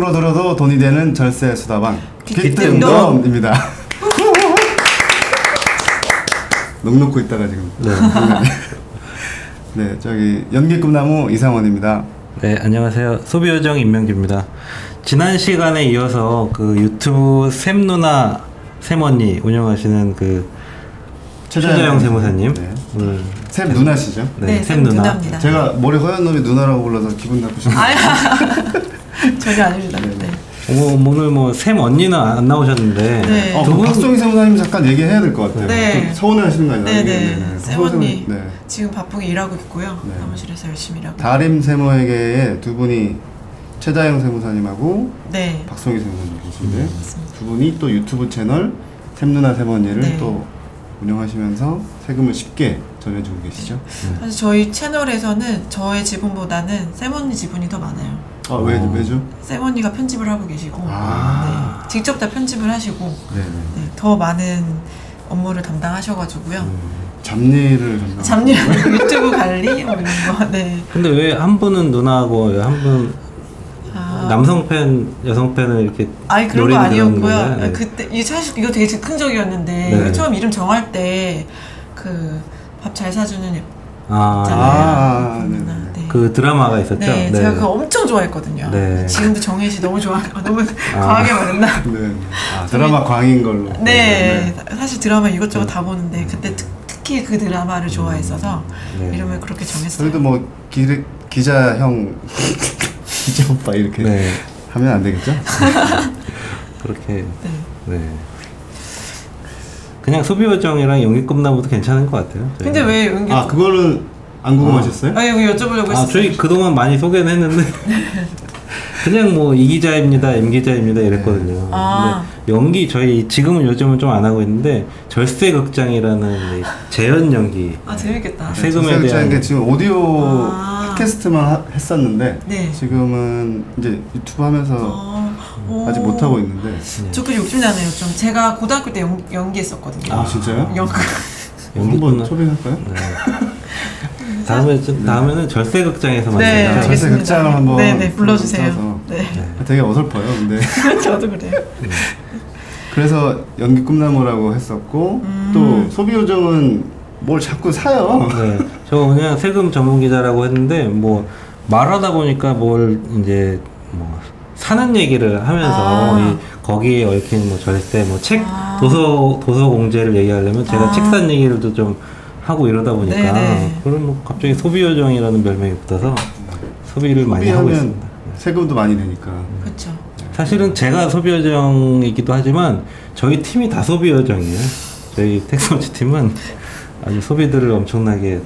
입으로 들어도 돈이 되는 절세 수다방 귀뜸돈. 귀뜸돈입니다. 넋 놓고 있다가 지금. 네. 네, 저기 연기 꿈나무 이상원입니다. 네, 안녕하세요. 소비요정 임명규입니다. 지난 시간에 이어서 그 유튜브 샘누나 샘언니 운영하시는 그 최자영 세무사님. 네. 오늘 샘 누나시죠? 네, 샘누나. 누나입니다. 제가 머리 허연 놈이 누나라고 불러서 기분 나쁘시네요. 전혀 아닙니다. 네. 네. 오늘 뭐 샘 언니는 안 나오셨는데 네. 두 분. 박송희 세무사님 잠깐 얘기해야 될 것 같아요. 네. 좀 서운해하시는 거 아니에요? 네네. 세원님 네. 지금 바쁘게 일하고 있고요. 네. 사무실에서 열심히 일하고. 다림 세무회계에 두 분이 최자영 세무사님하고 네. 박송희 세무사님 계신데 맞습니다. 두 분이 또 유튜브 채널 샘누나 샘언니를 네. 또 운영하시면서 세금을 쉽게 전해주고 계시죠? 사실 저희 채널에서는 저의 지분보다는 샘언니 지분이 더 많아요. 아, 왜죠? 샘언니가 편집을 하고 계시고, 아. 네. 직접 다 편집을 하시고, 네네. 네. 더 많은 업무를 담당하셔가지고요. 잡일을 잡일, 유튜브 관리 뭐 이런 거. 네. 근데 왜 한 분은 누나하고 한 분 아. 남성 팬, 여성 팬을 이렇게 아니 그런 거 노리는 아니었고요. 건가요? 네. 그때 이 사실 이거 되게 즉흥적이었는데 네. 처음 이름 정할 때 그 밥 잘 사주는 아, 있잖아요. 네네. 네. 그 드라마가 있었죠? 네, 제가 그거 엄청 좋아했거든요. 네. 지금도 정혜 씨 너무 좋아, 너무 과하게 말했나? 네. 아, 드라마 광인 걸로. 네, 사실 드라마 이것저것 다 보는데 그때 특히 그 드라마를 좋아했어서 네. 이름을 그렇게 정했어요. 저희도 뭐 기자 형, 기자 오빠 이렇게 네. 하면 안 되겠죠? 그렇게 네. 네. 그냥 소비요정이랑 연기꿈나무도 괜찮은 것 같아요. 근데 저희는. 왜 은기? 아, 그거는 안 궁금하셨어요? 아 이거 여쭤보려고 했어요. 저희 그동안 많이 소개는 했는데 그냥 뭐 이 기자입니다, M 기자입니다 이랬거든요. 아. 근데 연기 저희 지금은 요즘은 좀 안 하고 있는데 절세극장이라는 재연 연기 아 재밌겠다. 세금에 대한 게 지금 오디오 아. 팟캐스트만 했었는데 네. 지금은 이제 유튜브 하면서 오. 아직 못 하고 있는데. 저 그 욕심나네요. 좀 제가 고등학교 때 연기했었거든요. 아, 진짜요? 한번 연기꾼 초빙할까요? 네. 다음에는 절세극장에서 네, 만나요. 절세 알겠습니다. 극장을 한번 네, 불러주세요. 불러서. 네. 되게 어설퍼요. 근데 저도 그래요. 그래서 연기 꿈나무라고 했었고 또 소비요정은 뭘 자꾸 사요. 네, 저 그냥 세금 전문 기자라고 했는데 뭐 말하다 보니까 뭘 이제 뭐 사는 얘기를 하면서 아. 거기에 얽힌 뭐 절세 뭐 책 아. 도서 공제를 얘기하려면 제가 아. 책 산 얘기를 좀 하고 이러다 보니까 네네. 그런 뭐 갑자기 소비요정이라는 별명이 붙어서 소비를 많이 하고 소비하면 있습니다. 세금도 많이 되니까. 그렇죠. 사실은 제가 소비요정이기도 하지만 저희 팀이 다 소비요정이에요. 저희 텍스머치 팀은 아주 소비들을 엄청나게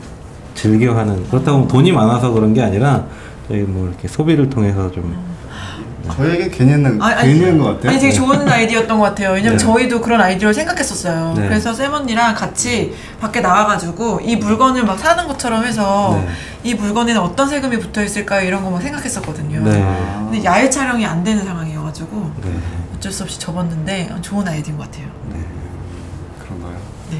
즐겨하는, 그렇다고 돈이 많아서 그런 게 아니라 저희 뭐 이렇게 소비를 통해서 좀 저에게 괜히 한 것 같아요. 아니 되게 좋은 아이디어였던 것 같아요. 왜냐면 네. 저희도 그런 아이디어를 생각했었어요. 네. 그래서 쌤언니랑 같이 밖에 나와가지고 이 물건을 막 사는 것처럼 해서 네. 이 물건에는 어떤 세금이 붙어 있을까 이런 거 막 생각했었거든요. 네. 근데 야외 촬영이 안 되는 상황이어가지고 네. 어쩔 수 없이 접었는데 좋은 아이디어인 것 같아요. 그런가요? 네.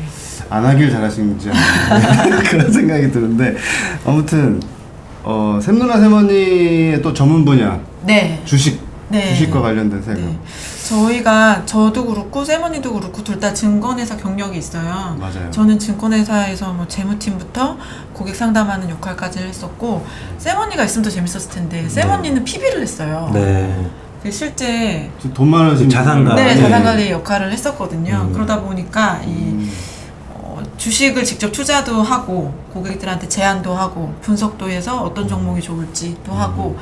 안 하길 잘하신지 않나 그런 생각이 드는데 아무튼 샘누나 샘언니의 또 전문 분야 네. 주식 네. 주식과 관련된 세금. 네. 저희가 저도 그렇고 쌤언니도 그렇고 둘 다 증권회사 경력이 있어요. 맞아요. 저는 증권회사에서 뭐 재무팀부터 고객 상담하는 역할까지 했었고 쌤언니가 있으면 더 재밌었을 텐데 쌤언니는 PB를 했어요. 네. 실제 돈 많으신 자산가. 네, 네. 자산관리 역할을 했었거든요. 음. 그러다 보니까 이 주식을 직접 투자도 하고 고객들한테 제안도 하고 분석도 해서 어떤 종목이 좋을지도 하고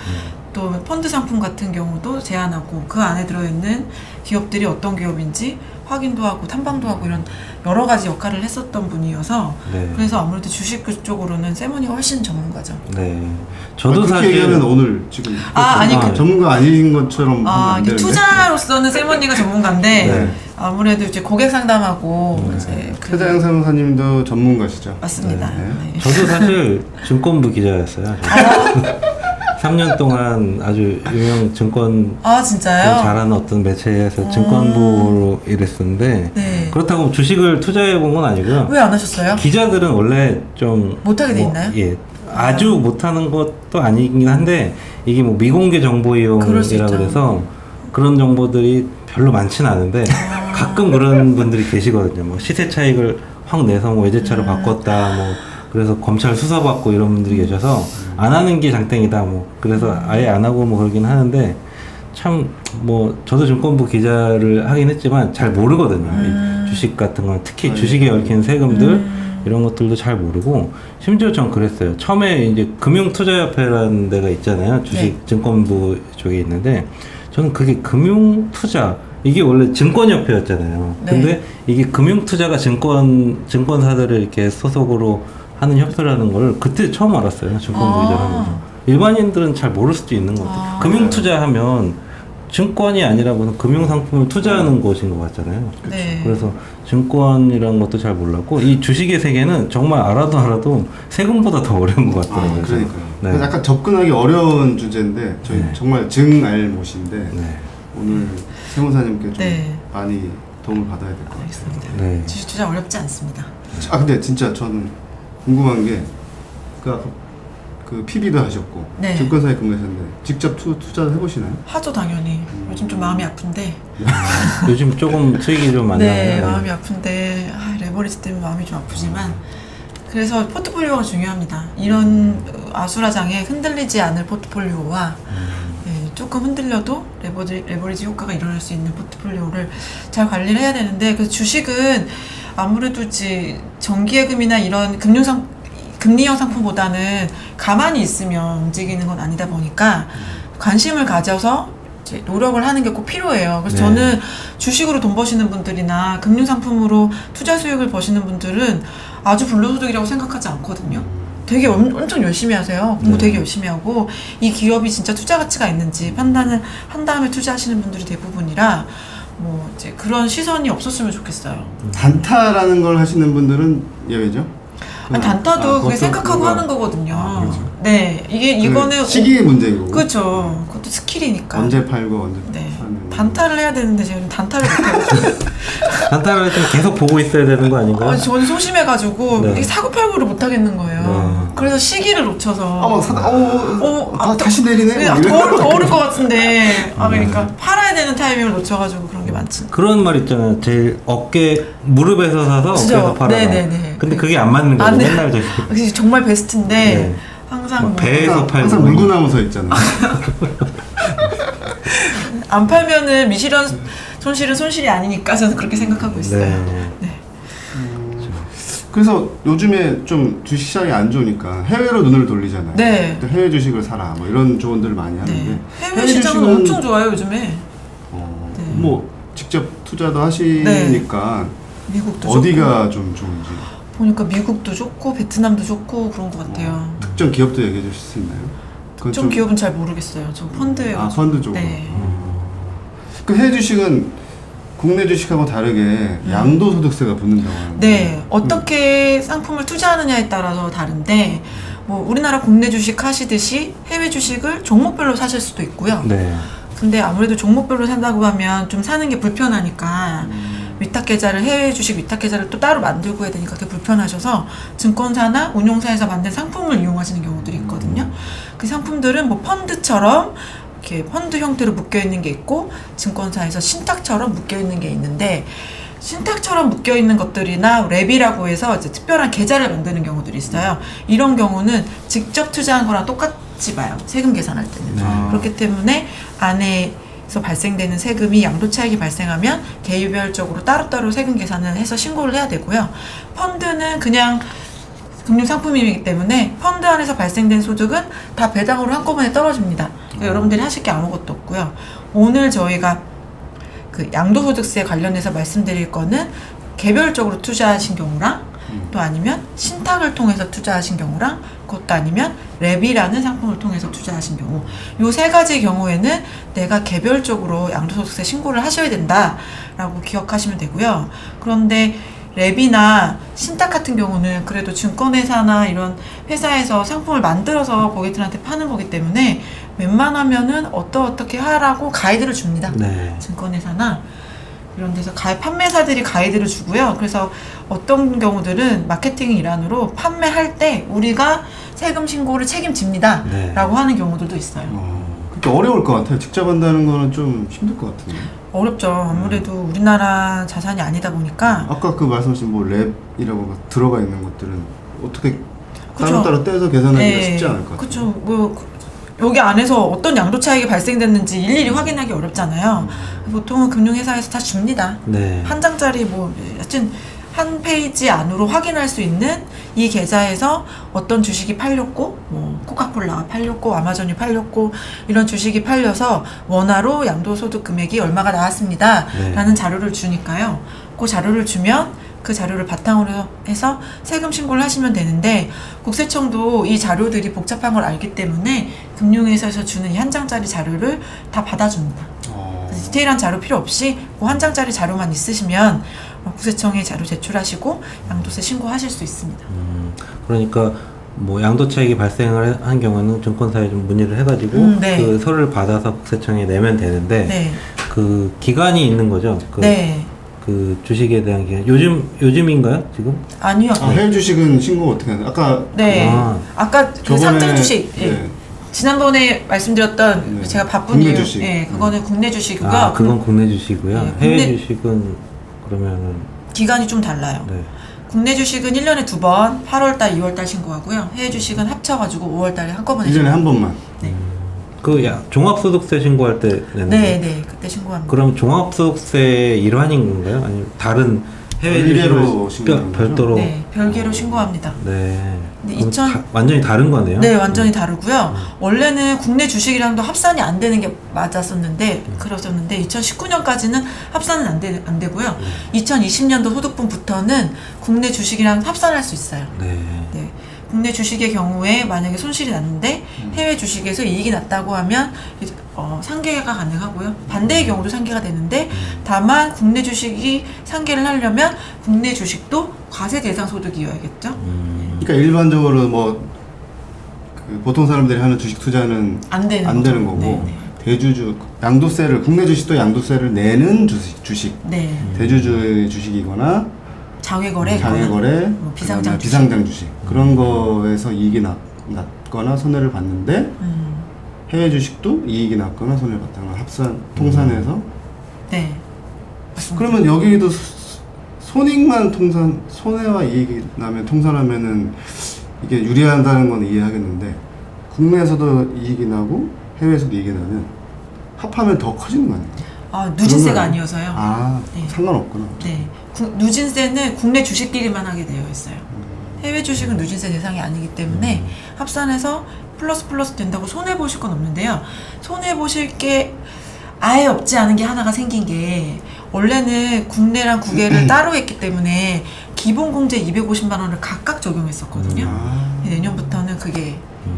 또 펀드 상품 같은 경우도 제안하고 그 안에 들어있는 기업들이 어떤 기업인지 확인도 하고 탐방도 하고 이런 여러 가지 역할을 했었던 분이어서 네. 그래서 아무래도 주식 쪽으로는 쌤언니가 훨씬 전문가죠. 네. 저도 그렇게 사실 얘기하면 오늘 지금 아니, 전문가 아닌 것처럼 하면 안 이게 되는데. 투자로서는 쌤언니가 전문가인데 네. 아무래도 이제 고객 상담하고 이제 최자영 세무사님도 전문가시죠. 맞습니다. 네. 네. 저도 사실 증권부 기자였어요. 3년 동안 아주 유명 증권 아 진짜요? 잘하는 어떤 매체에서 증권부로 일했었는데 네. 그렇다고 주식을 투자해 본 건 아니고요. 왜 안 하셨어요? 기자들은 원래 좀 못하게 돼 있나요? 예, 아주 못하는 것도 아니긴 한데 이게 뭐 미공개 정보 그럴 수 이용이라 있죠. 그래서 그런 정보들이 별로 많지는 않은데 가끔 그런 분들이 계시거든요. 뭐 시세 차익을 확 내서 뭐 외제차로 바꿨다 뭐 그래서 검찰 수사받고 이런 분들이 계셔서 안 하는 게 장땡이다 뭐 그래서 아예 안 하고 뭐 그러긴 하는데 참 뭐 저도 증권부 기자를 하긴 했지만 잘 모르거든요. 이 주식 같은 건 특히 주식에 얽힌 세금들 이런 것들도 잘 모르고 심지어 전 그랬어요. 처음에 이제 금융투자협회라는 데가 있잖아요. 주식 증권부 쪽에 있는데 저는 그게 금융투자 이게 원래 증권협회였잖아요. 네. 근데 이게 금융투자가 증권사들을 이렇게 소속으로 하는 협회라는 걸 그때 처음 알았어요. 증권부 기자를 하면서. 일반인들은 잘 모를 수도 있는 것 같아요. 금융투자하면 증권이 아니라 무슨 금융상품을 투자하는 곳인 것 같잖아요. 네. 그래서 증권이라는 것도 잘 몰랐고 이 주식의 세계는 정말 알아도 세금보다 더 어려운 것 같더라고요. 그러니까요. 네. 약간 접근하기 어려운 주제인데 저희 네. 정말 증알못인데 네. 오늘 세무사님께 좀 네. 많이 도움을 받아야 될 것 같아요. 알겠습니다. 네. 주식 투자 어렵지 않습니다. 아 근데 진짜 저는 궁금한 게 그 PB도 하셨고 네. 증권사에 근무하셨는데 직접 투자를 해보시나요? 하죠 당연히. 요즘 좀 마음이 아픈데. 요즘 조금 수익이 좀 많나요? 네, 마음이 아픈데 레버리지 때문에 마음이 좀 아프지만 그래서 포트폴리오가 중요합니다. 이런 아수라장에 흔들리지 않을 포트폴리오와 조금 흔들려도 레버리지 효과가 일어날 수 있는 포트폴리오를 잘 관리를 해야 되는데 그래서 주식은 아무래도 이제 정기예금이나 이런 금리형 상품보다는 가만히 있으면 움직이는 건 아니다 보니까 관심을 가져서 이제 노력을 하는 게 꼭 필요해요. 그래서 네. 저는 주식으로 돈 버시는 분들이나 금융상품으로 투자 수익을 버시는 분들은 아주 불로소득이라고 생각하지 않거든요. 되게 엄청 열심히 하세요. 공부 되게 열심히 하고 이 기업이 진짜 투자 가치가 있는지 판단을 한 다음에 투자하시는 분들이 대부분이라 뭐 이제 그런 시선이 없었으면 좋겠어요. 단타라는 걸 하시는 분들은 예외죠? 아니, 단타도 그게 그것도 생각하고 그거가- 하는 거거든요. 그렇죠. 네, 이거는 시기의 문제인 거고 그렇죠. 그것도 스킬이니까. 언제 팔고 언제 네. 사는 단타를 해야 되는데 지금 단타를 못해가지고 단타를 할 때는 계속 보고 있어야 되는 거 아닌가요? 저는 소심해가지고 네. 이게 사고팔고를 못하겠는 거예요. 네. 그래서 시기를 놓쳐서 다시 내리네 막 더 이런. 오를 것 같은데 그러니까 팔아야 되는 타이밍을 놓쳐가지고 그런 게 많지. 그런 말 있잖아요. 제일 무릎에서 사서 그죠? 어깨에서 팔아라. 네네네. 근데 그게 안 맞는 거예요. 안 돼. 맨날 저기. 그게 정말 베스트인데 네. 항상 막 뭐 배에서 팔고. 항상 물구나무 서 있잖아요. 안 팔면은 미실현 손실은 손실이 아니니까 저는 그렇게 생각하고 있어요. 네. 네. 그래서 요즘에 좀 주식시장이 안 좋으니까 해외로 눈을 돌리잖아요. 네. 또 해외 주식을 사라 뭐 이런 조언들을 많이 하는데 네. 해외 시장은 엄청 좋아요 요즘에. 네. 뭐 직접 투자도 하시니까 미국도 어디가 좀 좋은지 보니까 미국도 좋고 베트남도 좋고 그런 것 같아요. 특정 기업도 얘기해 주실 수 있나요? 그건 좀 기업은 잘 모르겠어요. 저 펀드에 펀드 쪽으로. 네. 그 해외 주식은 국내 주식하고 다르게 양도소득세가 붙는다고 하는데. 네, 어떻게 상품을 투자하느냐에 따라서 다른데 뭐 우리나라 국내 주식 하시듯이 해외 주식을 종목별로 사실 수도 있고요. 네. 근데 아무래도 종목별로 산다고 하면 좀 사는 게 불편하니까 위탁 계좌를 해외 주식 위탁 계좌를 또 따로 만들고 해야 되니까 그게 불편하셔서 증권사나 운용사에서 만든 상품을 이용하시는 경우들이 있거든요. 그 상품들은 뭐 펀드처럼 이렇게 펀드 형태로 묶여 있는 게 있고 증권사에서 신탁처럼 묶여 있는 게 있는데 신탁처럼 묶여 있는 것들이나 랩이라고 해서 이제 특별한 계좌를 만드는 경우들이 있어요. 이런 경우는 직접 투자한 거랑 똑같이 봐요. 세금 계산할 때는. 그렇기 때문에 안에서 발생되는 세금이 양도 차익이 발생하면 개별적으로 따로따로 세금 계산을 해서 신고를 해야 되고요. 펀드는 그냥 금융상품이기 때문에 펀드 안에서 발생된 소득은 다 배당으로 한꺼번에 떨어집니다. 그러니까 여러분들이 하실 게 아무것도 없고요. 오늘 저희가 그 양도소득세 관련해서 말씀드릴 거는 개별적으로 투자하신 경우랑 또 아니면 신탁을 통해서 투자하신 경우랑 그것도 아니면 랩이라는 상품을 통해서 투자하신 경우 요 세 가지 경우에는 내가 개별적으로 양도소득세 신고를 하셔야 된다라고 기억하시면 되고요. 그런데 랩이나 신탁 같은 경우는 그래도 증권회사나 이런 회사에서 상품을 만들어서 고객들한테 파는 거기 때문에 웬만하면은 어떻게 하라고 가이드를 줍니다. 네. 증권회사나 이런 데서 판매사들이 가이드를 주고요. 그래서 어떤 경우들은 마케팅 일환으로 판매할 때 우리가 세금 신고를 책임집니다. 네. 라고 하는 경우들도 있어요. 그러니까 어려울 것 같아요. 직접 한다는 거는 좀 힘들 것 같은데. 어렵죠. 아무래도 우리나라 자산이 아니다 보니까. 아까 그 말씀하신 뭐 랩이라고 들어가 있는 것들은 어떻게 그쵸. 따로따로 떼서 계산하기가 네. 쉽지 않을 것 같아요. 그렇죠. 뭐 여기 안에서 어떤 양도 차익이 발생됐는지 일일이 확인하기 어렵잖아요. 보통은 금융회사에서 다 줍니다. 네. 한 장짜리 뭐 하여튼 한 페이지 안으로 확인할 수 있는 이 계좌에서 어떤 주식이 팔렸고 뭐 코카콜라가 팔렸고 아마존이 팔렸고 이런 주식이 팔려서 원화로 양도소득 금액이 얼마가 나왔습니다. 네. 라는 자료를 주니까요. 그 자료를 주면 그 자료를 바탕으로 해서 세금 신고를 하시면 되는데 국세청도 이 자료들이 복잡한 걸 알기 때문에 금융회사에서 주는 이 한 장짜리 자료를 다 받아줍니다. 그래서 디테일한 자료 필요 없이 그 한 장짜리 자료만 있으시면 국세청에 자료 제출하시고 양도세 신고하실 수 있습니다. 그러니까 뭐 양도 차익이 발생을 한 경우는 증권사에 좀 문의를 해가지고 네. 그 서류를 받아서 국세청에 내면 되는데 네. 그 기간이 있는 거죠. 네. 그 주식에 대한 기간. 요즘인가요 지금? 아니요. 해외 주식은 신고 어떻게 하나요? 아까 네. 아. 아까 그 저번에- 상장 주식. 예. 네. 지난번에 말씀드렸던 네. 제가 바쁜 국내 이유. 주식. 예, 그거는 국내 주식이고요. 아, 그건 국내 주식이고요. 네, 해외 국내- 주식은 그러면은 기간이 좀 달라요. 네. 국내 주식은 1년에 2번, 8월달, 2월달 신고하고요. 해외 주식은 합쳐가지고 5월달에 한꺼번에 1년에 한 번만. 네. 그 종합소득세 신고할 때 내는 네, 거예요? 네, 그때 신고합니다. 그럼 종합소득세 일환인 건가요? 아니면 다른 해외 별개로 주식을 신고하는 거죠? 별도로? 네, 별개로 신고합니다. 네. 근데 그럼 2000 완전히 다른 거네요. 네, 완전히 다르고요. 원래는 국내 주식이랑도 합산이 안 되는 게 맞았었는데, 그랬었는데, 2019년까지는 합산은 안 되고요. 2020년도 소득분부터는 국내 주식이랑 합산할 수 있어요. 네. 네. 국내 주식의 경우에 만약에 손실이 났는데 해외 주식에서 이익이 났다고 하면 상계가 가능하고요. 반대의 경우도 상계가 되는데 다만 국내 주식이 상계를 하려면 국내 주식도 과세 대상 소득이어야겠죠. 그러니까 일반적으로 그 보통 사람들이 하는 주식 투자는 안 되는 안 거죠. 되는 거고 네, 네. 대주주 양도세를 국내 주식도 양도세를 내는 주식 네. 대주주의 주식이거나 장외거래, 장외거래, 뭐 비상장 그다음에 비상장 주식 그런 거에서 이익이 났거나 손해를 봤는데 해외 주식도 이익이 났거나 손해를 봤다거나 합산 통산해서 네. 맞습니다. 그러면 여기도 손익만 손해와 이익이 나면 통산하면은 이게 유리하다는 건 이해하겠는데 국내에서도 이익이 나고 해외에서도 이익이 나면 합하면 더 커지는 거 아니에요? 아, 누진세가 그런 아니어서요. 아, 네. 상관없구나. 네. 누진세는 국내 주식끼리만 하게 되어 있어요. 해외 주식은 누진세 대상이 아니기 때문에 합산해서 플러스 된다고 손해 보실 건 없는데요. 손해 보실 게 아예 없지 않은 게 하나가 생긴 게 원래는 국내랑 국외를 따로 했기 때문에 기본 공제 250만 원을 각각 적용했었거든요. 아. 내년부터는 그게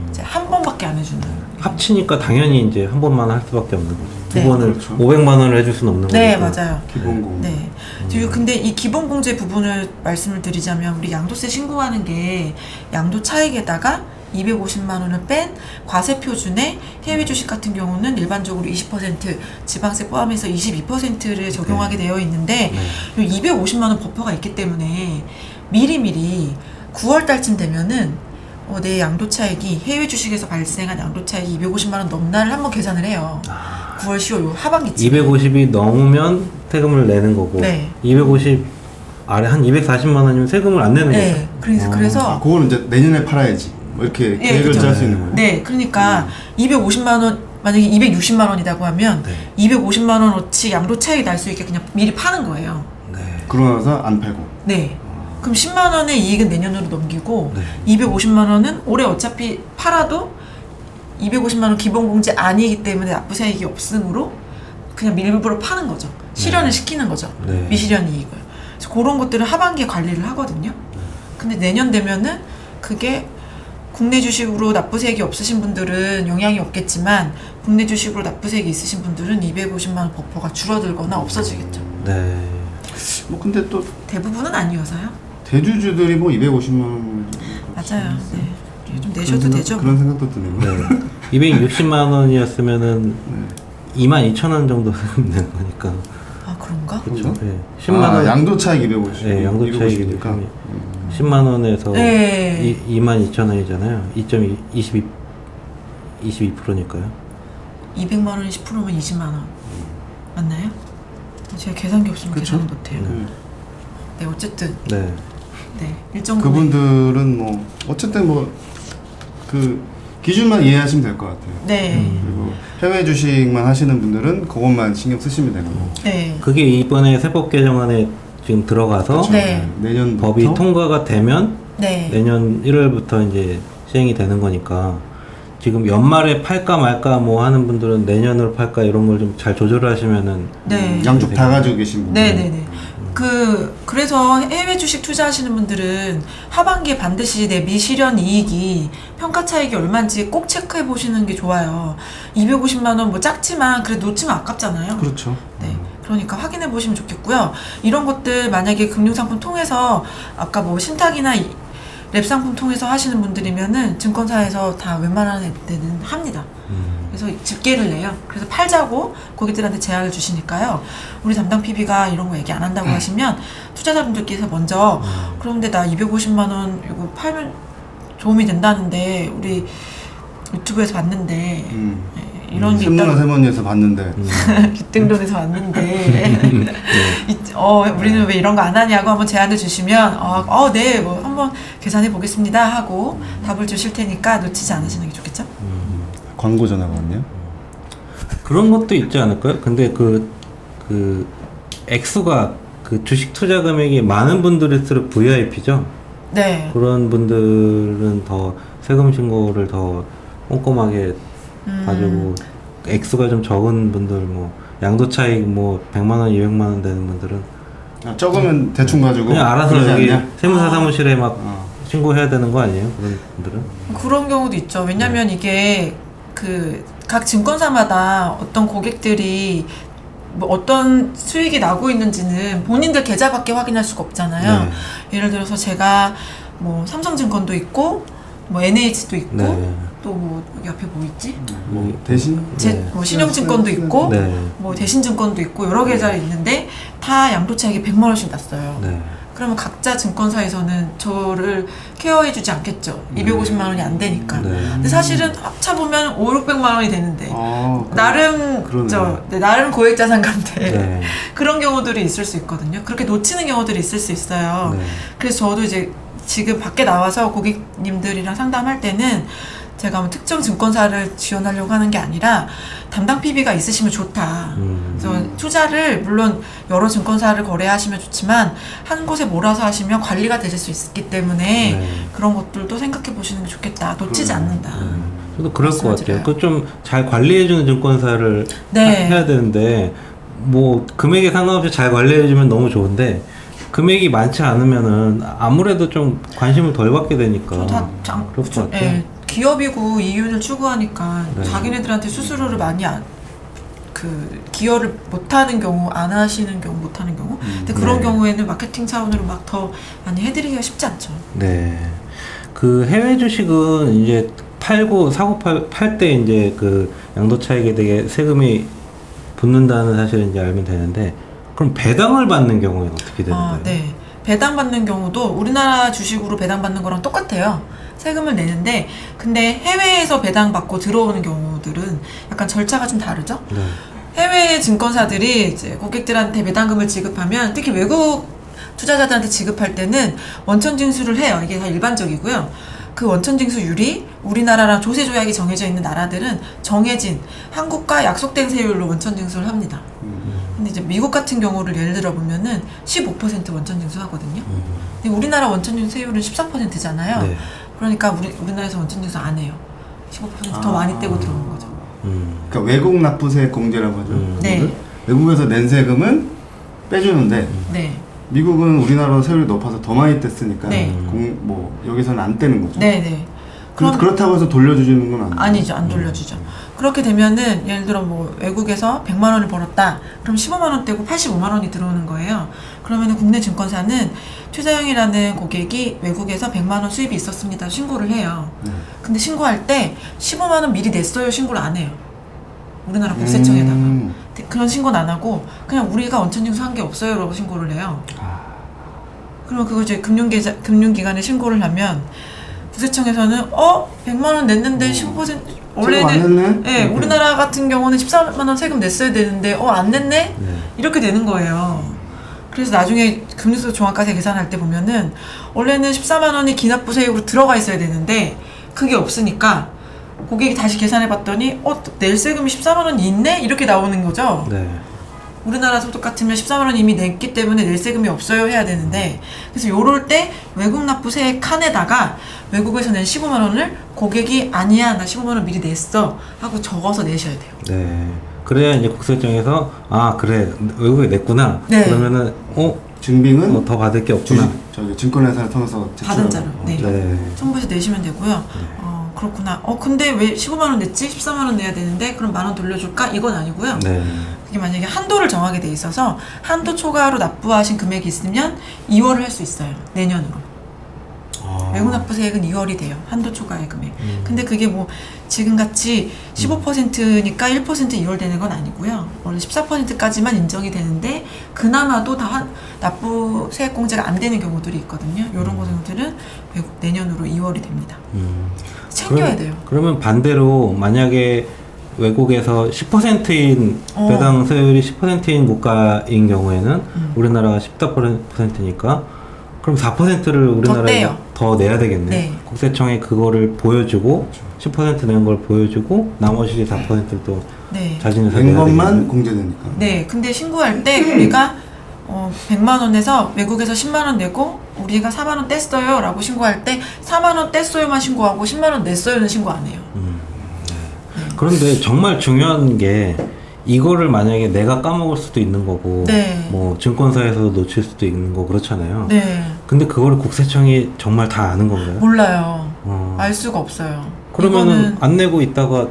이제 한 번밖에 안 해주는. 합치니까 당연히 이제 한 번만 할 수밖에 없는 거죠. 두 네. 번을 그렇죠. 500만 원을 해줄 수는 없는 네, 거니까. 맞아요. 기본 공제. 네. 그리고 근데 이 기본 공제 부분을 말씀을 드리자면 우리 양도세 신고하는 게 양도 차익에다가 250만 원을 뺀 과세 표준에 해외 주식 같은 경우는 일반적으로 20% 지방세 포함해서 22%를 적용하게 되어 있는데 이 250만 원 버퍼가 있기 때문에 미리미리 9월 달쯤 되면은 내 양도 차익이 해외 주식에서 발생한 양도 차익이 250만 원 넘나를 한번 계산을 해요. 9월 10월 요 하반기쯤. 250이 넘으면 세금을 내는 거고 네. 250 아래 한 240만 원이면 세금을 안 내는 네. 거죠. 그래서 아, 그거는 이제 내년에 팔아야지. 뭐 이렇게 계획을 그쵸. 짤 수 있는 거예요. 네, 그러니까 250만 원 만약에 260만 원이라고 하면 네. 250만 원어치 양도 차익이 날 수 있게 그냥 미리 파는 거예요. 네. 그러고 나서 안 팔고. 네. 그럼 10만 원의 이익은 내년으로 넘기고 네. 250만 원은 올해 어차피 팔아도 250만 원 기본 공제 아니기 때문에 납부세액이 없으므로 그냥 일부러 파는 거죠. 실현을 시키는 거죠. 네. 미실현 이익을. 그래서 그런 것들을 하반기에 관리를 하거든요. 근데 내년 되면은 그게 국내 주식으로 납부세액이 없으신 분들은 영향이 없겠지만 국내 주식으로 납부세액이 있으신 분들은 250만 원 버퍼가 줄어들거나 없어지겠죠. 네. 뭐 근데 또 대부분은 아니어서요. 대주주들이 뭐 250만 원 맞아요. 네. 좀 내셔도 그런 되죠. 그런 생각도 드네요. 네. 260만 원이었으면은 네. 22,000원 정도 세금 내는 거니까. 아, 그런가? 그렇죠. 예. 10만 원. 양도 차익 250. 예, 양도 차익이 250이니까. 10만 원에서 네. 22,000원이잖아요. 22%니까요. 200만 원이 10%면 20만 원. 맞나요? 제가 계산기 없으면 그쵸? 계산을 못해요. 네. 네, 어쨌든 네. 네 일정 금액. 그분들은 뭐 어쨌든 뭐 그 기준만 이해하시면 될 것 같아요. 네, 그리고 해외 주식만 하시는 분들은 그것만 신경 쓰시면 되는 거고. 네, 그게 이번에 세법 개정안에 지금 들어가서 그렇죠. 네. 내년부터 법이 통과가 되면 네. 내년 1월부터 이제 시행이 되는 거니까 지금 연말에 팔까 말까 뭐 하는 분들은 내년으로 팔까 이런 걸 좀 잘 조절을 하시면은 네. 양쪽 다 가지고 계신 분들. 네네네. 그래서 해외 주식 투자하시는 분들은 하반기에 반드시 내 미실현 이익이 평가 차익이 얼마인지 꼭 체크해 보시는 게 좋아요. 250만 원 뭐 작지만 그래도 놓치면 아깝잖아요. 그렇죠. 네. 그러니까 확인해 보시면 좋겠고요. 이런 것들 만약에 금융상품 통해서 아까 뭐 신탁이나 랩 상품 통해서 하시는 분들이면은 증권사에서 다 웬만한 데는 합니다. 그래서 집계를 내요. 그래서 팔자고 고객들한테 제안을 주시니까요. 우리 담당 PB가 이런 거 얘기 안 한다고 하시면 투자자분들께서 먼저 그런데 나 250만 원 이거 팔면 도움이 된다는데 우리 유튜브에서 봤는데 네, 이런 게 세무나 있다고 세무에서 봤는데 뒷등돈에서 왔는데 우리는 왜 이런 거 안 하냐고 한번 제안을 주시면 네, 뭐 한번 계산해 보겠습니다 하고 답을 주실 테니까 놓치지 않으시는 게 좋겠죠? 광고 전화가 왔네요. 그런 것도 있지 않을까요? 근데 그 액수가 그 주식 투자 금액이 많은 분들일수록 VIP죠. 네. 그런 분들은 더 세금 신고를 더 꼼꼼하게 가지고 액수가 좀 적은 분들 뭐 양도 차익 뭐 100만 원, 200만 원 되는 분들은 적으면 대충 가지고 그냥 알아서 그러지 여기 않냐? 세무사 사무실에 막 신고해야 되는 거 아니에요? 그런 분들은? 그런 경우도 있죠. 왜냐면 이게 각 증권사마다 어떤 고객들이 뭐 어떤 수익이 나고 있는지는 본인들 계좌밖에 확인할 수가 없잖아요. 네. 예를 들어서 제가 뭐 삼성증권도 있고 뭐 NH도 있고 네. 또 뭐 여기 앞에 뭐 있지? 뭐 대신 뭐 신용증권도 있고 네. 뭐 대신증권도 있고 여러 계좌가 있는데 다 양도차익이 100만 원씩 났어요. 네. 그러면 각자 증권사에서는 저를 케어해주지 않겠죠. 250만 원이 안 되니까. 네. 근데 사실은 합쳐보면 5,600만 원이 되는데 나름 그러네. 나름 고액자산 감대 네. 그런 경우들이 있을 수 있거든요. 그렇게 놓치는 경우들이 있을 수 있어요. 네. 그래서 저도 이제 지금 밖에 나와서 고객님들이랑 상담할 때는 제가 뭐 특정 증권사를 지원하려고 하는 게 아니라 담당 PB가 있으시면 좋다. 그래서 투자를 물론 여러 증권사를 거래하시면 좋지만 한 곳에 몰아서 하시면 관리가 되실 수 있기 때문에 네. 그런 것들도 생각해 보시는 게 좋겠다. 놓치지 않는다. 저도 그럴 것 같아요. 말씀을 그 좀 잘 관리해주는 증권사를 네. 해야 되는데 뭐 금액에 상관없이 잘 관리해주면 너무 좋은데 금액이 많지 않으면은 아무래도 좀 관심을 덜 받게 되니까 그럴 것 같아요. 예, 기업이고 이윤을 추구하니까 네. 자기네들한테 수수료를 많이 기여를 못하는 경우, 안 하시는 경우, 못하는 경우. 근데 그런 네. 경우에는 마케팅 차원으로 막 더 많이 해드리기가 쉽지 않죠. 네. 그 해외 주식은 이제 팔 때 이제 그 양도 차익에 대해 세금이 붙는다는 사실을 이제 알면 되는데 그럼 배당을 받는 경우에는 어떻게 되는 거예요? 네. 배당받는 경우도 우리나라 주식으로 배당받는 거랑 똑같아요. 세금을 내는데 근데 해외에서 배당받고 들어오는 경우들은 약간 절차가 좀 다르죠. 네. 해외 증권사들이 이제 고객들한테 배당금을 지급하면 특히 외국 투자자들한테 지급할 때는 원천 징수를 해요. 이게 다 일반적이고요. 그 원천 징수율이 우리나라랑 조세 조약이 정해져 있는 나라들은 정해진 한국과 약속된 세율로 원천 징수를 합니다. 근데 이제 미국 같은 경우를 예를 들어 보면은 15% 원천 징수하거든요. 근데 우리나라 원천 징수 세율은 14%잖아요. 네. 그러니까 우리나라에서 원천 징수 안 해요. 15%더 많이 떼고 들어오는 거죠. 그러니까 외국 납부세 공제라고 하죠. 네. 외국에서 낸 세금은 빼주는데 네. 미국은 우리나라 세율이 높아서 더 많이 뗐으니까 네. 여기서는 안 떼는 거죠. 네네. 그렇다고 해서 돌려주는 건 아니죠. 안 돌려주죠. 그렇게 되면은 예를 들어 뭐 외국에서 100만 원을 벌었다. 그럼 15만 원 떼고 85만 원이 들어오는 거예요. 그러면은 국내 증권사는 최자영이라는 고객이 외국에서 100만 원 수입이 있었습니다. 신고를 해요. 근데 신고할 때 15만 원 미리 냈어요. 신고를 안 해요. 우리나라 국세청에다가. 그런 신고는 안 하고 그냥 우리가 원천징수 한 게 없어요라고 신고를 해요. 그러면 그거 이제 금융기관에 신고를 하면 국세청에서는 100만 원 냈는데 15% 원래는 네, 우리나라 같은 경우는 14만 원 세금 냈어야 되는데 안 냈네? 네. 이렇게 되는 거예요. 그래서 나중에 금융소 종합과세 계산할 때 보면은 원래는 14만 원이 기납부세액으로 들어가 있어야 되는데 그게 없으니까 고객이 다시 계산해 봤더니 낼 세금이 14만 원이 있네? 이렇게 나오는 거죠. 네. 우리나라 소득 같으면 14만 원 이미 냈기 때문에 낼 세금이 없어요 해야 되는데 그래서 요럴 때 외국 납부세액 칸에다가 외국에서 낸 15만 원을 고객이 아니야 나 15만 원 미리 냈어 하고 적어서 내셔야 돼요. 네. 그래야 이제 국세청에서 그래 외국에 냈구나. 네. 그러면은 증빙은 더 받을 게 없구나. 저기 증권회사를 통해서 받은 자료. 네. 네. 첨부해서 내시면 되고요. 그렇구나. 근데 왜 15만 원 냈지? 14만 원 내야 되는데 그럼 만 원 돌려줄까? 이건 아니고요. 네. 그게 만약에 한도를 정하게 돼 있어서 한도 초과로 납부하신 금액이 있으면 2월을 할 수 있어요. 내년으로. 외국 납부세액은 2월이 돼요. 한도 초과의 금액. 근데 그게 뭐 지금같이 15%니까 1% 2월 되는 건 아니고요. 원래 14%까지만 인정이 되는데 그나마도 다 납부세액 공제가 안 되는 경우들이 있거든요. 이런 경우들은 내년으로 2월이 됩니다. 챙겨야 돼요. 그러면 반대로 만약에 외국에서 10%인 배당 세율이 10%인 국가인 경우에는 우리나라가 14%니까 그럼 4%를 우리나라에 더 내야 되겠네. 네. 국세청에 그거를 보여주고 10% 낸 걸 보여주고 나머지 4%를 또 자진해서 낸 내야 것만 되겠네. 공제되니까. 네. 근데 신고할 때 우리가 100만 원에서 외국에서 10만 원 내고 우리가 4만 원 뗐어요 라고 신고할 때 4만 원 뗐어요만 신고하고 10만 원 냈어요는 신고 안 해요. 그런데 정말 중요한 게 이거를 만약에 내가 까먹을 수도 있는 거고 뭐 증권사에서도 놓칠 수도 있는 거 그렇잖아요. 네. 근데 그거를 국세청이 정말 다 아는 건가요? 몰라요. 알 수가 없어요. 그러면은 안 내고 있다가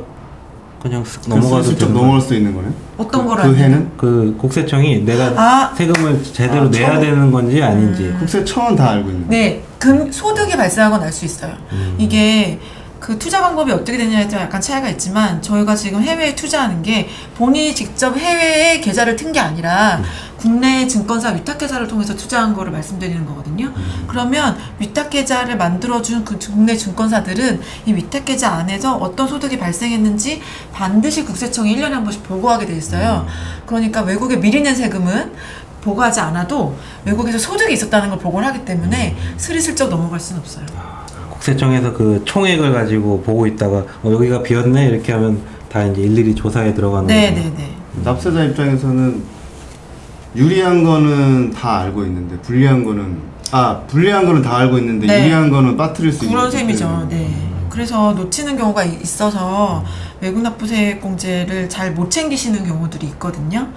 그냥 넘어가도 슬쩍 넘어갈 수 있는 거네. 어떤 걸 그 해는 그 국세청이 내가 세금을 제대로 내야 되는 건지 아닌지. 국세청은 다 알고 있는. 네, 소득이 발생한 건 알 수 있어요. 이게 그 투자 방법이 어떻게 되냐에 따라 약간 차이가 있지만 저희가 지금 해외에 투자하는 게 본인이 직접 해외에 계좌를 튼 게 아니라 국내 증권사 위탁계좌를 통해서 투자한 거를 말씀드리는 거거든요. 그러면 위탁계좌를 만들어준 그 국내 증권사들은 이 위탁계좌 안에서 어떤 소득이 발생했는지 반드시 국세청에 1년에 한 번씩 보고하게 돼 있어요. 그러니까 외국에 미리 낸 세금은 보고하지 않아도 외국에서 소득이 있었다는 걸 보고를 하기 때문에 스리슬쩍 넘어갈 수는 없어요. 국세청에서 그 총액을 가지고 보고 있다가 여기가 비었네 이렇게 하면 다 이제 일일이 조사에 들어가는 거죠. 네네네. 납세자 입장에서는 유리한 거는 다 알고 있는데 불리한 거는 다 알고 있는데 유리한 거는 빠뜨릴 수 있는 그런 셈이죠. 네. 그래서 놓치는 경우가 있어서 외국 납부세액 공제를 잘 못 챙기시는 경우들이 있거든요.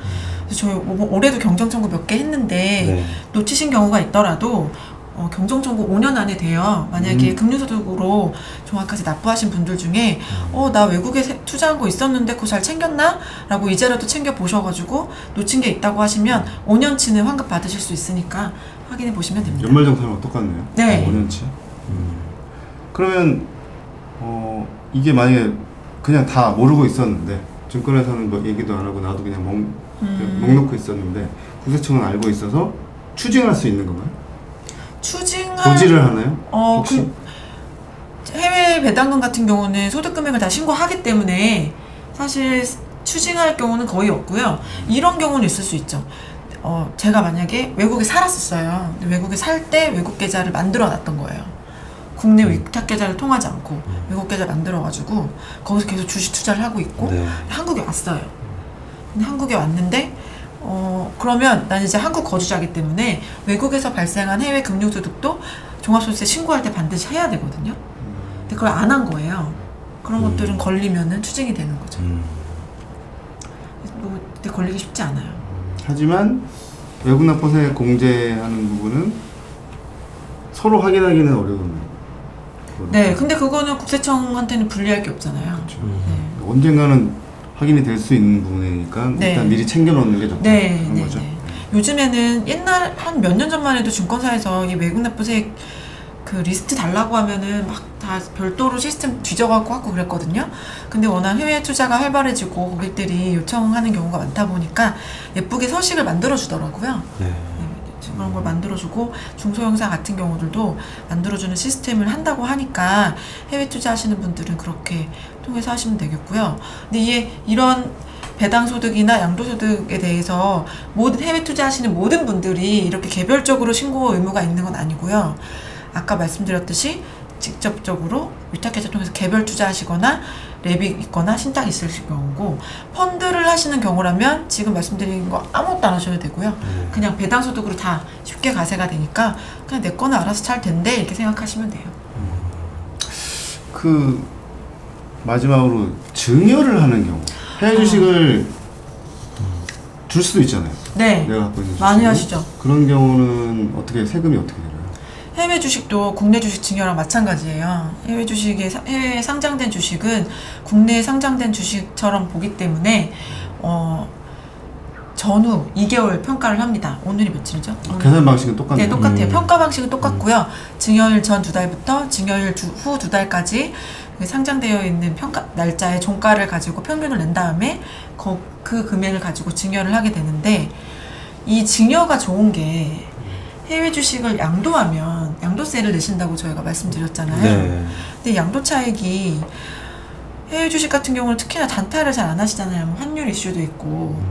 그래서 저희 올해도 경정 청구 몇 개 했는데 놓치신 경우가 있더라도 경정 청구 5년 안에 돼요. 만약에 금융소득으로 종합과세 납부하신 분들 중에 나 외국에 투자한 거 있었는데 그거 잘 챙겼나? 라고 이제라도 챙겨 보셔가지고 놓친 게 있다고 하시면 5년치는 환급 받으실 수 있으니까 확인해 보시면 됩니다. 연말정산하고 똑같네요. 네. 5년치. 그러면 이게 만약에 그냥 다 모르고 있었는데 증권회사는 뭐 얘기도 안 하고 나도 그냥 목 놓고 있었는데 국세청은 알고 있어서 추징할 수 있는 건가요? 고지를 하나요? 혹시? 해외 배당금 같은 경우는 소득 금액을 다 신고하기 때문에 사실 추징할 경우는 거의 없고요. 이런 경우는 있을 수 있죠. 제가 만약에 외국에 살았었어요. 외국에 살 때 외국 계좌를 만들어 놨던 거예요. 국내 위탁 계좌를 통하지 않고 외국 계좌 만들어가지고 거기서 계속 주식 투자를 하고 있고 한국에 왔어요. 근데 한국에 왔는데 그러면 난 이제 한국 거주자이기 때문에 외국에서 발생한 해외 금융소득도 종합소득세 신고할 때 반드시 해야 되거든요. 근데 그걸 안 한 거예요. 그런 것들은 걸리면은 추징이 되는 거죠. 근데 걸리기 쉽지 않아요. 하지만 외국 납부세 공제하는 부분은 서로 확인하기는 어려운. 네, 근데 그거는 국세청한테는 불리할 게 없잖아요. 그렇죠. 언젠가는 확인이 될 수 있는 부분이니까 일단 미리 챙겨놓는 게 좋다는 거죠. 요즘에는 옛날 한 몇 년 전만 해도 증권사에서 이 외국 납부세 그 리스트 달라고 하면은 막 다 별도로 시스템 뒤져갖고 하고 그랬거든요. 근데 워낙 해외 투자가 활발해지고 고객들이 요청하는 경우가 많다 보니까 예쁘게 서식을 만들어주더라고요. 네. 그런 걸 만들어주고 중소형사 같은 경우들도 만들어주는 시스템을 한다고 하니까 해외 투자하시는 분들은 그렇게 통해서 하시면 되겠고요. 근데 이게 이런 배당소득이나 양도소득에 대해서 모든 해외 투자하시는 모든 분들이 이렇게 개별적으로 신고 의무가 있는 건 아니고요. 아까 말씀드렸듯이 직접적으로 위탁계좌 통해서 개별 투자하시거나 랩이 있거나 신탁이 있으실 경우고, 펀드를 하시는 경우라면 지금 말씀드린 거 아무것도 안 하셔도 되고요. 그냥 배당소득으로 다 쉽게 가세가 되니까 그냥 내 거는 알아서 잘 된대 이렇게 생각하시면 돼요. 그 마지막으로 증여를 하는 경우 해외 주식을 줄 수도 있잖아요. 네, 내가 갖고 있는 많이 주식을. 하시죠. 그런 경우는 어떻게 세금이 어떻게 되나요? 해외 주식도 국내 주식 증여랑 마찬가지예요. 해외 주식에 해외에 상장된 주식은 국내에 상장된 주식처럼 보기 때문에 전후 2개월 평가를 합니다. 오늘이 며칠이죠? 계산 방식은 똑같네요. 네, 똑같아요. 평가 방식은 똑같고요. 증여일 전 2달부터 증여일 후 2달까지 상장되어 있는 평가 날짜의 종가를 가지고 평균을 낸 다음에 그 금액을 가지고 증여를 하게 되는데, 이 증여가 좋은 게 해외 주식을 양도하면 양도세를 내신다고 저희가 말씀드렸잖아요. 네. 근데 양도 차익이 해외 주식 같은 경우는 특히나 단타를 잘 안 하시잖아요. 뭐 환율 이슈도 있고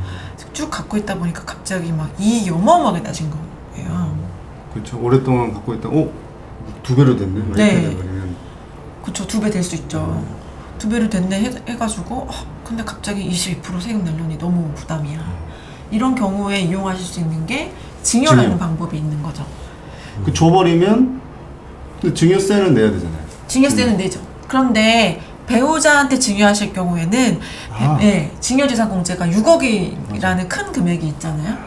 쭉 갖고 있다 보니까 갑자기 막 이익이 어마어마하게 낮은 거예요. 그렇죠. 오랫동안 갖고 있다. 2배로 됐네. 막 네. 이렇게 돼버리면. 그쵸, 2배 될 수 있죠. 2배로 됐네 해가지고 근데 갑자기 22% 세금 내려니 너무 부담이야. 이런 경우에 이용하실 수 있는 게 증여라는 증여. 방법이 있는 거죠. 그 줘버리면 근데 증여세는 내야 되잖아요. 증여세는 내죠. 그런데 배우자한테 증여하실 경우에는 증여재산공제가 6억이라는 큰 금액이 있잖아요.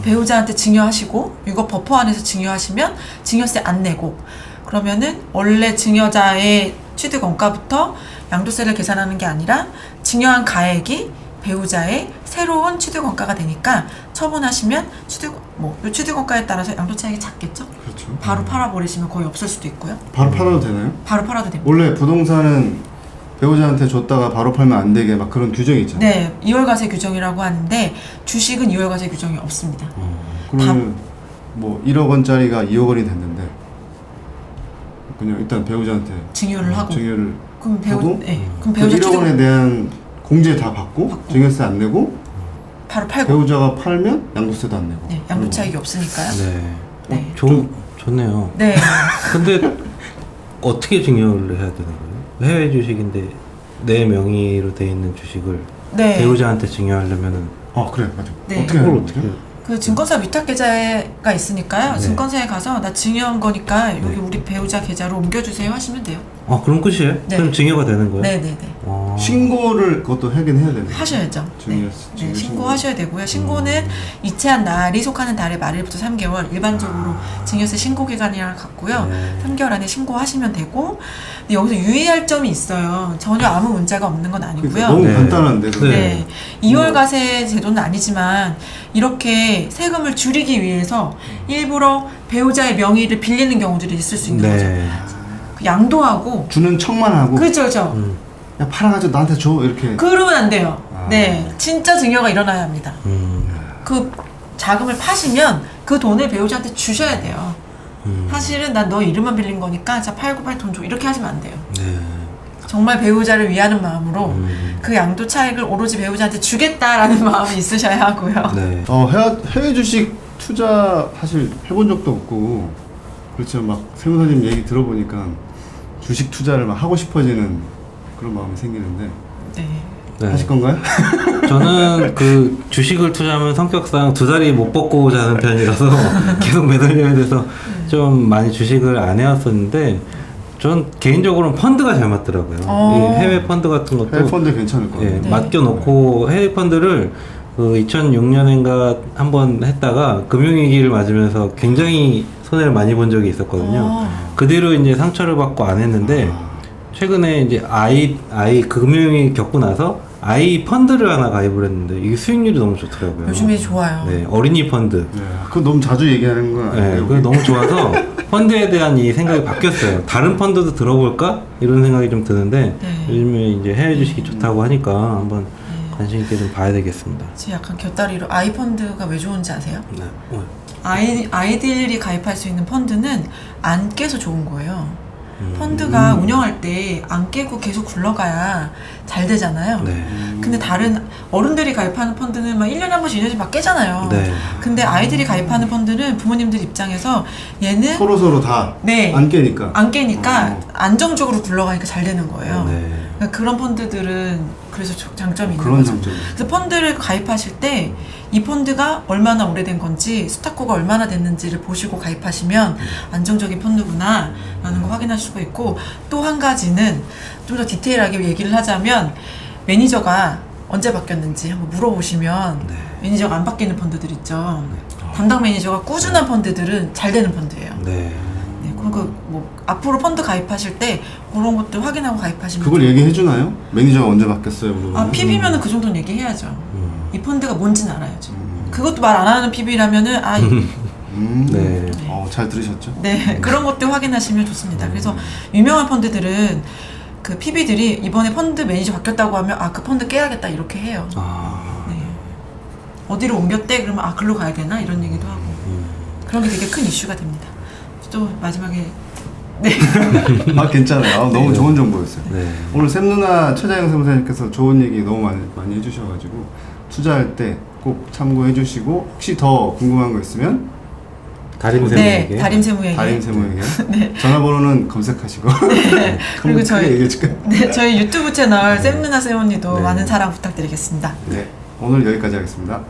배우자한테 증여하시고 6억 버퍼 안에서 증여하시면 증여세 안 내고, 그러면은 원래 증여자의 취득 원가부터 양도세를 계산하는 게 아니라 증여한 가액이 배우자의 새로운 취득 원가가 되니까 처분하시면 취득 원가에 따라서 양도 차익이 작겠죠. 그렇죠. 바로 팔아버리시면 거의 없을 수도 있고요. 바로 팔아도 되나요? 바로 팔아도 됩니다. 원래 부동산은 배우자한테 줬다가 바로 팔면 안 되게 막 그런 규정이 있잖아요. 네, 2월과세 규정이라고 하는데 주식은 2월과세 규정이 없습니다. 그러면 뭐 1억 원짜리가 2억 원이 됐는데 그냥 일단 배우자한테 증여를 하고. 증여를 그럼 하고 그럼 배우자 1억 취득 원에 대한 공제 다 받고 증여세 안 내고 바로 팔고. 배우자가 팔면 양도세도 안 내고. 네, 양도 차익이 없으니까요. 네. 네. 좋네요. 네. 근데 어떻게 증여를 해야 되는 거예요? 해외 주식인데 내 명의로 돼 있는 주식을 네. 배우자한테 증여하려면은 그래 맞아. 네. 어떻게 그걸 하는 어떻게? 거죠? 그 증권사 위탁 계좌가 있으니까요. 네. 증권사에 가서 나 증여한 거니까 여기 네. 우리 배우자 계좌로 옮겨주세요 하시면 돼요. 그럼 끝이에요? 네. 그럼 증여가 되는 거예요? 네네네. 신고를 그것도 하긴 해야 되네. 하셔야죠. 네. 증여 신고하셔야 되고요. 신고는 이체한 날이 속하는 달의 말일부터 3개월, 일반적으로 증여세 신고 기간이랑 같고요. 네. 3개월 안에 신고하시면 되고, 근데 여기서 유의할 점이 있어요. 전혀 아무 문제가 없는 건 아니고요. 그러니까 너무 네. 간단한데. 그거. 네. 2월 과세 제도는 아니지만 이렇게 세금을 줄이기 위해서 일부러 배우자의 명의를 빌리는 경우들이 있을 수 있는 거죠. 네. 그 양도하고. 주는 척만 하고 그렇죠, 그렇죠. 야 팔아가지고 나한테 줘 이렇게. 그러면 안 돼요. 아. 네, 진짜 증여가 일어나야 합니다. 그 자금을 파시면 그 돈을 배우자한테 주셔야 돼요. 사실은 난 너 이름만 빌린 거니까 자 팔고 빨리 돈 줘 이렇게 하시면 안 돼요. 네. 정말 배우자를 위하는 마음으로 그 양도 차익을 오로지 배우자한테 주겠다라는 마음이 있으셔야 하고요. 네. 해외 주식 투자 사실 해본 적도 없고 그렇죠. 막 세무사님 얘기 들어보니까 주식 투자를 막 하고 싶어지는 그런 마음이 생기는데 네. 네. 하실 건가요? 저는 그 주식을 투자하면 성격상 두 다리 못 뻗고 자는 편이라서 계속 매달려야 돼서 좀 많이 주식을 안 해왔었는데 전 개인적으로는 펀드가 잘 맞더라고요. 이 해외 펀드 같은 것도 해외 펀드 괜찮을 것 같아요. 네. 맡겨놓고 해외 펀드를 그 2006년인가 한번 했다가 금융위기를 맞으면서 굉장히 손해를 많이 본 적이 있었거든요. 그 뒤로 이제 상처를 받고 안 했는데 최근에 이제 금융위기 겪고 나서 아이 펀드를 하나 가입을 했는데 이게 수익률이 너무 좋더라고요. 요즘에 좋아요. 네, 어린이 펀드. 네, 그거 너무 자주 얘기하는 건 네, 아니에요. 그게 너무 좋아서 펀드에 대한 이 생각이 바뀌었어요. 다른 펀드도 들어볼까? 이런 생각이 좀 드는데 네. 요즘에 이제 해외 주식이 좋다고 하니까 한번 네. 관심 있게 좀 봐야 되겠습니다. 제 약간 곁다리로 아이펀드가 왜 좋은지 아세요? 네. 아이들이 가입할 수 있는 펀드는 안 깨서 좋은 거예요. 펀드가 운영할 때 안 깨고 계속 굴러가야 잘 되잖아요. 네. 근데 다른 어른들이 가입하는 펀드는 막 1년에 한 번씩 2년씩 막 깨잖아요. 네. 근데 아이들이 가입하는 펀드는 부모님들 입장에서 얘는 서로 다 안 네. 깨니까. 안 깨니까 안정적으로 굴러가니까 잘 되는 거예요. 네. 그러니까 그런 펀드들은 그래서 장점이 있는 그런 거죠. 장점이. 그래서 펀드를 가입하실 때 이 펀드가 얼마나 오래된 건지 스타코가 얼마나 됐는지를 보시고 가입하시면 안정적인 펀드구나 라는 거 확인할 수가 있고, 또 한 가지는 좀 더 디테일하게 얘기를 하자면 매니저가 언제 바뀌었는지 한번 물어보시면 네. 매니저가 안 바뀌는 펀드들 있죠. 담당 매니저가 꾸준한 펀드들은 잘 되는 펀드예요. 네. 네, 그러니까 뭐 앞으로 펀드 가입하실 때 그런 것들 확인하고 가입하시면 그걸 얘기해 주나요? 매니저가 언제 바뀌었어요? 물어보면? 아, PB면은 그 정도는 얘기해야죠. 음. 이 펀드가 뭔지는 알아야죠. 그것도 말 안 하는 PB라면은 네. 잘 들으셨죠? 네, 그런 것들 확인하시면 좋습니다. 그래서 유명한 펀드들은 그 PB들이 이번에 펀드 매니저 바뀌었다고 하면 그 펀드 깨야겠다 이렇게 해요. 아. 네. 어디로 옮겼대? 그러면 글로 가야 되나? 이런 얘기도 하고. 그런 게 되게 큰 이슈가 됩니다. 또 마지막에 네. 괜찮아요. 너무 좋은 정보였어요. 네. 오늘 샘 누나 최자영 세무사님께서 좋은 얘기 너무 많이 해주셔가지고 투자할 때 꼭 참고해 주시고, 혹시 더 궁금한 거 있으면 다림 네, 세무에게. 다림 세무에게. 다림 세무에게 네. 전화번호는 검색하시고. 네. 그리고 저희 얘기해줄까요? 네, 저희 유튜브 채널 샘 누나 세 언니도 네. 많은 사랑 부탁드리겠습니다. 네, 오늘 여기까지 하겠습니다.